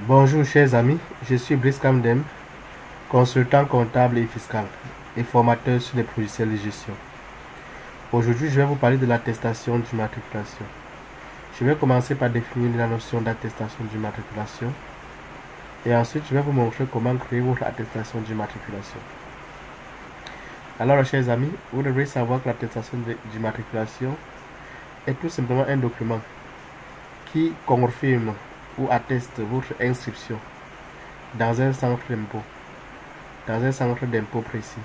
Bonjour chers amis, je suis Brice Kamdem, consultant comptable et fiscal et formateur sur les logiciels de gestion. Aujourd'hui, je vais vous parler de l'attestation d'immatriculation. Je vais commencer par définir la notion d'attestation d'immatriculation et ensuite je vais vous montrer comment créer votre attestation d'immatriculation. Alors chers amis, vous devrez savoir que l'attestation d'immatriculation est tout simplement un document qui confirme ou atteste votre inscription dans un centre d'impôt précis.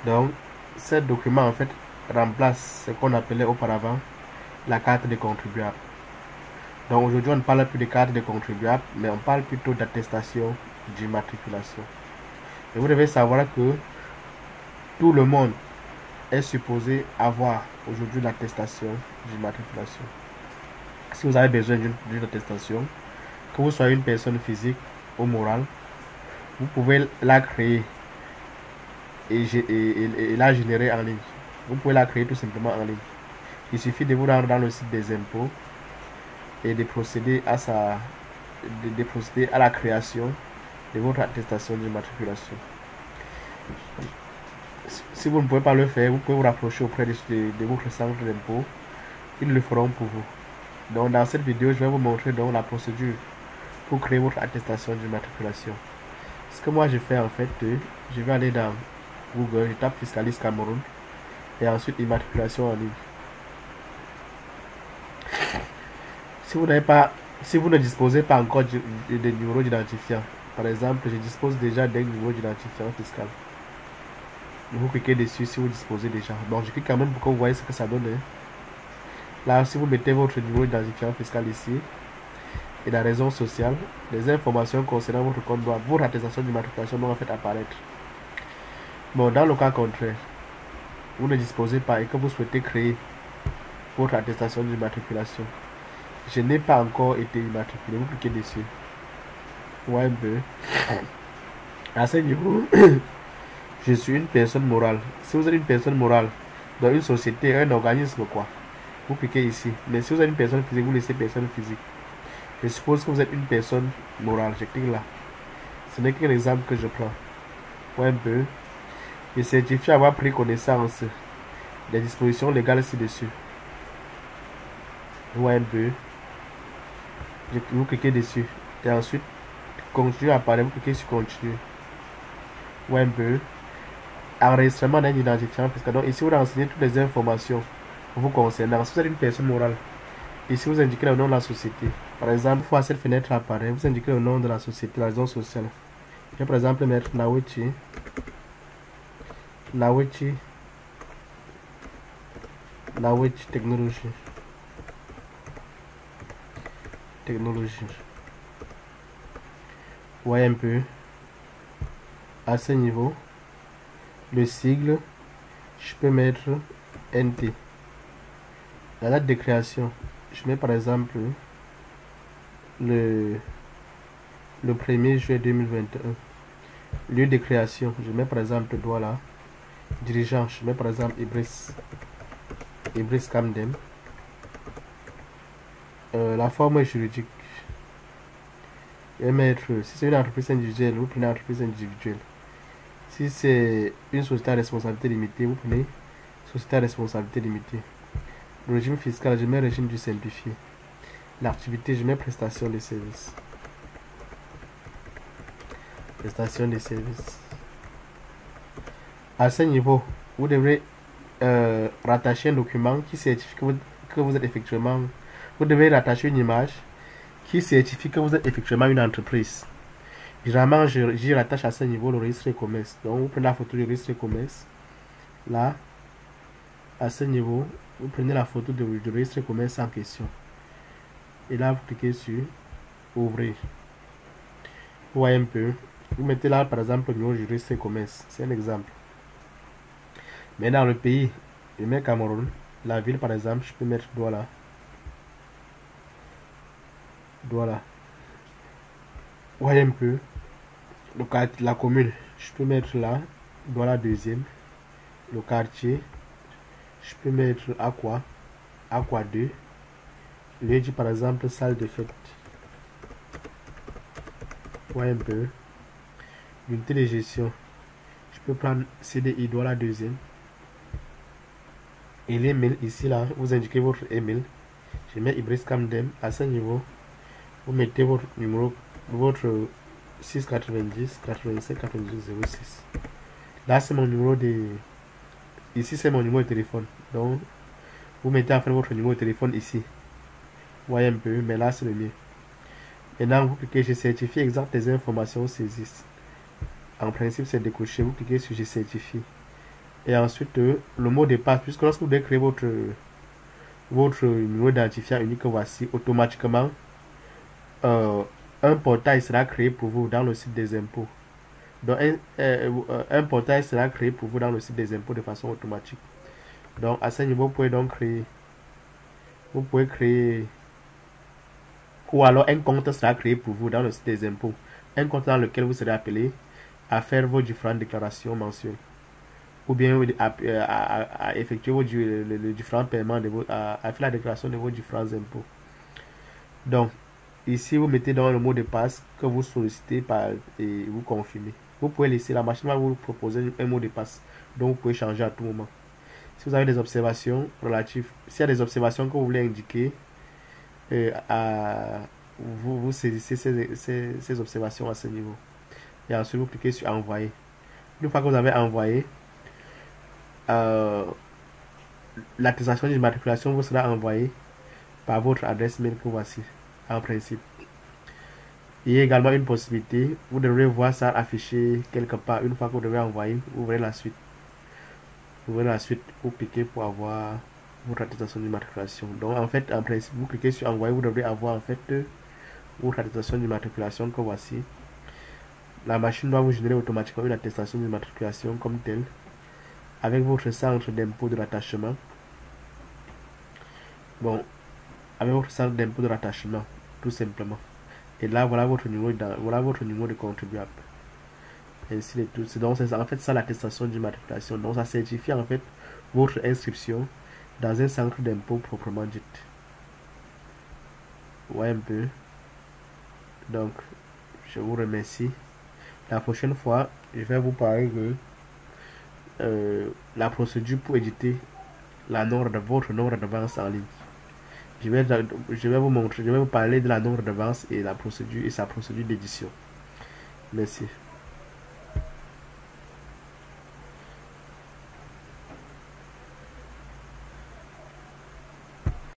Donc, ce document en fait remplace ce qu'on appelait auparavant la carte de contribuable. Donc aujourd'hui on ne parle plus de carte de contribuable, mais on parle plutôt d'attestation d'immatriculation. Et vous devez savoir que tout le monde est supposé avoir aujourd'hui l'attestation d'immatriculation. Si vous avez besoin d'une attestation, que vous soyez une personne physique ou morale, vous pouvez la créer et la générer en ligne. Vous pouvez la créer tout simplement en ligne. Il suffit de vous rendre dans le site des impôts et de procéder à la création de votre attestation d'immatriculation. Si vous ne pouvez pas le faire, vous pouvez vous rapprocher auprès de votre centre d'impôt. Ils le feront pour vous. Donc dans cette vidéo, je vais vous montrer donc la procédure pour créer votre attestation d'immatriculation. Ce que moi je fais en fait, je vais aller dans Google, je tape Fiscalis Cameroun et ensuite immatriculation en ligne. Si vous ne disposez pas encore de numéro d'identifiant, par exemple, je dispose déjà d'un numéro d'identifiant fiscal. Vous cliquez dessus si vous disposez déjà. Bon, je clique quand même pour que vous voyez ce que ça donne. Là, si vous mettez votre numéro d'identifiant fiscal ici, et la raison sociale, les informations concernant votre compte doivent, votre attestation d'immatriculation doivent en fait apparaître. Bon, dans le cas contraire, vous ne disposez pas et que vous souhaitez créer votre attestation d'immatriculation, je n'ai pas encore été immatriculé, vous cliquez dessus. Ouais, un peu. À ce niveau, je suis une personne morale. Si vous êtes une personne morale dans une société, un organisme, quoi, vous cliquez ici. Mais si vous êtes une personne physique, vous laissez personne physique. Je suppose que vous êtes une personne morale. Je clique là. Ce n'est qu'un exemple que je prends. Ouais, un peu. Je certifie avoir pris connaissance des dispositions légales ci-dessus. Ouais, un peu. Vous cliquez dessus. Et ensuite, continuer apparaît. Vous cliquez sur continuer. Ouais, un peu. Enregistrement d'un identifiant fiscal. Donc ici, vous renseignez toutes les informations vous concernant. Si vous êtes une personne morale, ici vous indiquez le nom de la société. Par exemple, une fois cette fenêtre apparaît, vous indiquez le nom de la société, la raison sociale. Je vais par exemple mettre Nawechi Technologie. Vous voyez un peu. À ce niveau, le sigle, je peux mettre NT. La date de création, je mets par exemple le 1er juillet 2021. Lieu de création, je mets par exemple Douala. Dirigeant, je mets par exemple Ibris Kamdem. La forme juridique, je vais mettre, si c'est une entreprise individuelle, vous prenez une entreprise individuelle. Si c'est une société à responsabilité limitée, vous prenez société à responsabilité limitée. Le régime fiscal, je mets régime du simplifié. L'activité, je mets prestation de services. Prestation de services. À ce niveau, vous devrez rattacher un document qui certifie que vous êtes effectivement. Vous devez rattacher une image qui certifie que vous êtes effectivement une entreprise. Généralement, j'y rattache à ce niveau le registre commerce. Donc, vous prenez la photo du registre commerce. Là, à ce niveau, vous prenez la photo du registre commerce en question. Et là, vous cliquez sur ouvrir. Vous voyez un peu. Vous mettez là, par exemple, le numéro du registre commerce. C'est un exemple. Mais dans le pays, je mets Cameroun. La ville, par exemple, je peux mettre Douala. Voilà. Vous voyez un peu. La commune, je peux mettre là. Voilà deuxième. Le quartier, je peux mettre Aqua 2. Lieu dit par exemple salle de fête. Voyez un peu. L'unité de gestion. Je peux prendre CDI, doit la deuxième. Et l'email, ici, là, vous indiquez votre email. Je mets Ibris Camden. À ce niveau, vous mettez votre numéro, votre 690 85 92 06. Là, c'est mon numéro de... Ici, c'est mon numéro de téléphone. Donc, vous mettez en fait votre numéro de téléphone ici. Vous voyez un peu, mais là, c'est le mien. Maintenant, vous cliquez, je certifie exact les informations saisies. En principe, c'est décoché. Vous cliquez sur je certifie. Et ensuite, le mot de passe, puisque lorsque vous devez créer votre numéro d'identifiant unique, voici, automatiquement, un portail sera créé pour vous dans le site des impôts. Donc, un portail sera créé pour vous dans le site des impôts de façon automatique. Donc, à ce niveau, vous pouvez créer, ou alors un compte sera créé pour vous dans le site des impôts. Un compte dans lequel vous serez appelé à faire vos différentes déclarations mensuelles. Ou bien à effectuer vos différents paiements, à faire la déclaration de vos différents impôts. Donc, ici, vous mettez dans le mot de passe que vous sollicitez et vous confirmez. Vous pouvez laisser, la machine va vous proposer un mot de passe, donc vous pouvez changer à tout moment. Si vous avez des observations relatives, s'il y a des observations que vous voulez indiquer, vous saisissez ces observations à ce niveau. Et ensuite, vous cliquez sur envoyer. Une fois que vous avez envoyé, l'attestation d'immatriculation vous sera envoyée par votre adresse mail que voici, en principe. Il y a également une possibilité, vous devrez voir ça affiché quelque part. Une fois que vous devez envoyer, vous ouvrez la suite. Vous cliquez pour avoir votre attestation d'immatriculation. Donc en fait, en principe, vous cliquez sur envoyer, vous devrez avoir en fait votre attestation d'immatriculation que voici. La machine doit vous générer automatiquement une attestation d'immatriculation comme telle, avec votre centre d'impôt de rattachement. Bon, avec votre centre d'impôt de rattachement, tout simplement. Et là, voilà votre numéro de contribuable. Ainsi de tout. Donc, c'est en fait ça l'attestation d'immatriculation. Donc, ça certifie en fait votre inscription dans un centre d'impôt proprement dit. Ouais, un peu. Donc, je vous remercie. La prochaine fois, je vais vous parler de la procédure pour éditer votre nom de redevance en ligne. Je vais vous parler de la nom de redevance et sa procédure d'édition. Merci.